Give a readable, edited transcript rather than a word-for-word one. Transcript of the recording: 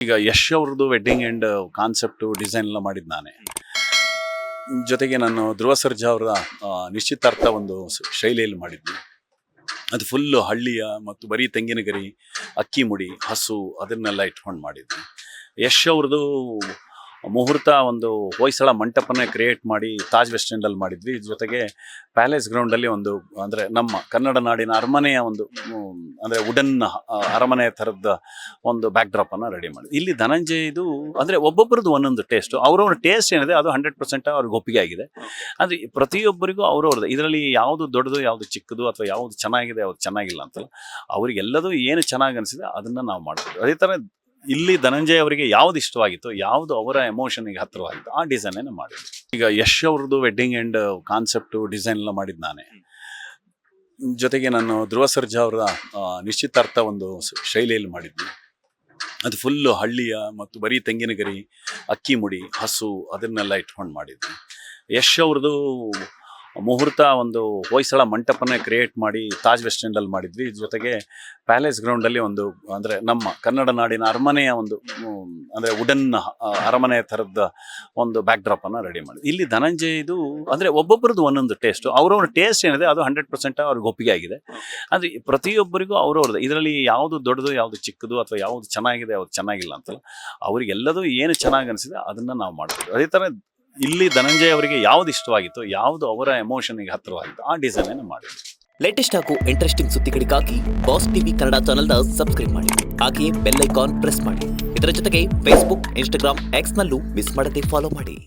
ಈಗ ಯಶ್ ಅವ್ರದ್ದು wedding and concept design ಎಲ್ಲ ಮಾಡಿದ್ದು ನಾನೇ. ಜೊತೆಗೆ ನಾನು ಧ್ರುವ ಸರ್ಜಾ ಅವರ ನಿಶ್ಚಿತಾರ್ಥ ಒಂದು ಶೈಲಿಯಲ್ಲಿ ಮಾಡಿದ್ವಿ. ಅದು ಫುಲ್ಲು ಹಳ್ಳಿಯ ಮತ್ತು ಬರೀ ತೆಂಗಿನ ಗರಿ, ಅಕ್ಕಿ ಮುಡಿ, ಹಸು ಅದನ್ನೆಲ್ಲ ಇಟ್ಕೊಂಡು ಮಾಡಿದ್ವಿ. ಯಶ್ ಅವ್ರದ್ದು ಮುಹೂರ್ತ ಒಂದು ಹೊಯ್ಸಳ ಮಂಟಪನೇ ಕ್ರಿಯೇಟ್ ಮಾಡಿ ತಾಜ್ ವೆಸ್ಟ್ ಎಂಡಲ್ಲಿ ಮಾಡಿದ್ವಿ. ಜೊತೆಗೆ ಪ್ಯಾಲೇಸ್ ಗ್ರೌಂಡಲ್ಲಿ ಒಂದು ಅಂದರೆ ನಮ್ಮ ಕನ್ನಡ ನಾಡಿನ ಅರಮನೆಯ ಒಂದು ಅಂದರೆ ವುಡನ್ ಅರಮನೆ ಥರದ ಒಂದು ಬ್ಯಾಕ್ ಡ್ರಾಪನ್ನು ರೆಡಿ ಮಾಡಿದ್ವಿ. ಇಲ್ಲಿ ಧನಂಜಯದು ಅಂದರೆ ಒಬ್ಬೊಬ್ಬರದ್ದು ಒಂದೊಂದು ಟೇಸ್ಟು, ಅವ್ರವ್ರ ಟೇಸ್ಟ್ ಏನಿದೆ ಅದು 100% ಅವ್ರಿಗೆ ಒಪ್ಪಿಗೆ ಆಗಿದೆ. ಅಂದರೆ ಪ್ರತಿಯೊಬ್ಬರಿಗೂ ಅವ್ರವ್ರದ್ದು, ಇದರಲ್ಲಿ ಯಾವುದು ದೊಡ್ಡದು ಯಾವುದು ಚಿಕ್ಕದು ಅಥವಾ ಯಾವುದು ಚೆನ್ನಾಗಿದೆ ಯಾವುದು ಚೆನ್ನಾಗಿಲ್ಲ ಅಂತಲ್ಲ, ಅವರಿಗೆಲ್ಲದೂ ಏನು ಚೆನ್ನಾಗಿ ಅನಿಸಿದೆ ಅದನ್ನು ನಾವು ಮಾಡ್ತೀವಿ. ಅದೇ ಥರ ಇಲ್ಲಿ ಧನಂಜಯ ಅವರಿಗೆ ಯಾವ್ದು ಇಷ್ಟವಾಗಿತ್ತು, ಯಾವುದು ಅವರ ಎಮೋಷನ್ಗೆ ಹತ್ತಿರವಾಗಿತ್ತು ಆ ಡಿಸೈನನ್ನು ಮಾಡಿದ್ವಿ. ಈಗ ಯಶ್ ಅವ್ರದ್ದು ವೆಡ್ಡಿಂಗ್ ಆ್ಯಂಡ್ ಕಾನ್ಸೆಪ್ಟು ಡಿಸೈನ್ ಎಲ್ಲ ಮಾಡಿದ್ದು ನಾನೇ. ಜೊತೆಗೆ ನಾನು ಧ್ರುವ ಸರ್ಜಾ ಅವರ ನಿಶ್ಚಿತಾರ್ಥ ಒಂದು ಶೈಲಿಯಲ್ಲಿ ಮಾಡಿದ್ವಿ. ಅದು ಫುಲ್ಲು ಹಳ್ಳಿಯ ಮತ್ತು ಬರೀ ತೆಂಗಿನ ಗರಿ, ಅಕ್ಕಿ ಮುಡಿ, ಹಸು ಅದನ್ನೆಲ್ಲ ಇಟ್ಕೊಂಡು ಮಾಡಿದ್ವಿ. ಯಶ್ ಅವ್ರದ್ದು ಮುಹೂರ್ತ ಒಂದು ಹೊಯ್ಸಳ ಮಂಟಪನೇ ಕ್ರಿಯೇಟ್ ಮಾಡಿ ತಾಜ್ ವೆಸ್ಟ್ ಎಂಡಲ್ಲಿ ಮಾಡಿದ್ವಿ. ಜೊತೆಗೆ ಪ್ಯಾಲೇಸ್ ಗ್ರೌಂಡಲ್ಲಿ ಒಂದು ಅಂದರೆ ನಮ್ಮ ಕನ್ನಡ ನಾಡಿನ ಅರಮನೆಯ ಒಂದು ಅಂದರೆ ವುಡನ್ ಅರಮನೆ ಥರದ ಒಂದು ಬ್ಯಾಕ್ ಡ್ರಾಪನ್ನು ರೆಡಿ ಮಾಡಿದ್ವಿ. ಇಲ್ಲಿ ಧನಂಜಯದು ಅಂದರೆ ಒಬ್ಬೊಬ್ಬರದ್ದು ಒಂದೊಂದು ಟೇಸ್ಟು, ಅವ್ರವ್ರ ಟೇಸ್ಟ್ ಏನಿದೆ ಅದು 100% ಅವ್ರಿಗೆ ಒಪ್ಪಿಗೆ ಆಗಿದೆ. ಅಂದರೆ ಪ್ರತಿಯೊಬ್ಬರಿಗೂ ಅವ್ರವ್ರದ್ದು, ಇದರಲ್ಲಿ ಯಾವುದು ದೊಡ್ಡದು ಯಾವುದು ಚಿಕ್ಕದು ಅಥವಾ ಯಾವುದು ಚೆನ್ನಾಗಿದೆ ಯಾವುದು ಚೆನ್ನಾಗಿಲ್ಲ ಅಂತಲ್ಲ, ಅವರಿಗೆಲ್ಲದೂ ಏನು ಚೆನ್ನಾಗಿ ಅನಿಸಿದೆ ಅದನ್ನು ನಾವು ಮಾಡ್ತೀವಿ. ಅದೇ ಥರ ಇಲ್ಲಿ ಧನಂಜಯ ಅವರಿಗೆ ಯಾವ್ದು ಇಷ್ಟವಾಗಿತ್ತು, ಯಾವುದು ಅವರ ಎಮೋಷನ್ಗೆ ಹತ್ತಿರವಾಗಿತ್ತು ಆ ಡಿಸೈನನ್ನು ಮಾಡಿದ್ವಿ. ಲೇಟೆಸ್ಟ್ ಹಾಗೂ ಇಂಟ್ರೆಸ್ಟಿಂಗ್ ಸುದ್ದಿಗಳಿಗಾಗಿ ಬಾಸ್ ಟಿವಿ ಕನ್ನಡ ಚಾನೆಲ್ನ ಸಬ್ಸ್ಕ್ರೈಬ್ ಮಾಡಿ, ಹಾಗೆಯೇ ಬೆಲ್ ಐಕಾನ್ ಪ್ರೆಸ್ ಮಾಡಿ. ಇದರ ಜೊತೆಗೆ ಫೇಸ್ಬುಕ್, ಇನ್ಸ್ಟಾಗ್ರಾಮ್, ಎಕ್ಸ್ನಲ್ಲೂ ಮಿಸ್ ಮಾಡದೆ ಫಾಲೋ ಮಾಡಿ.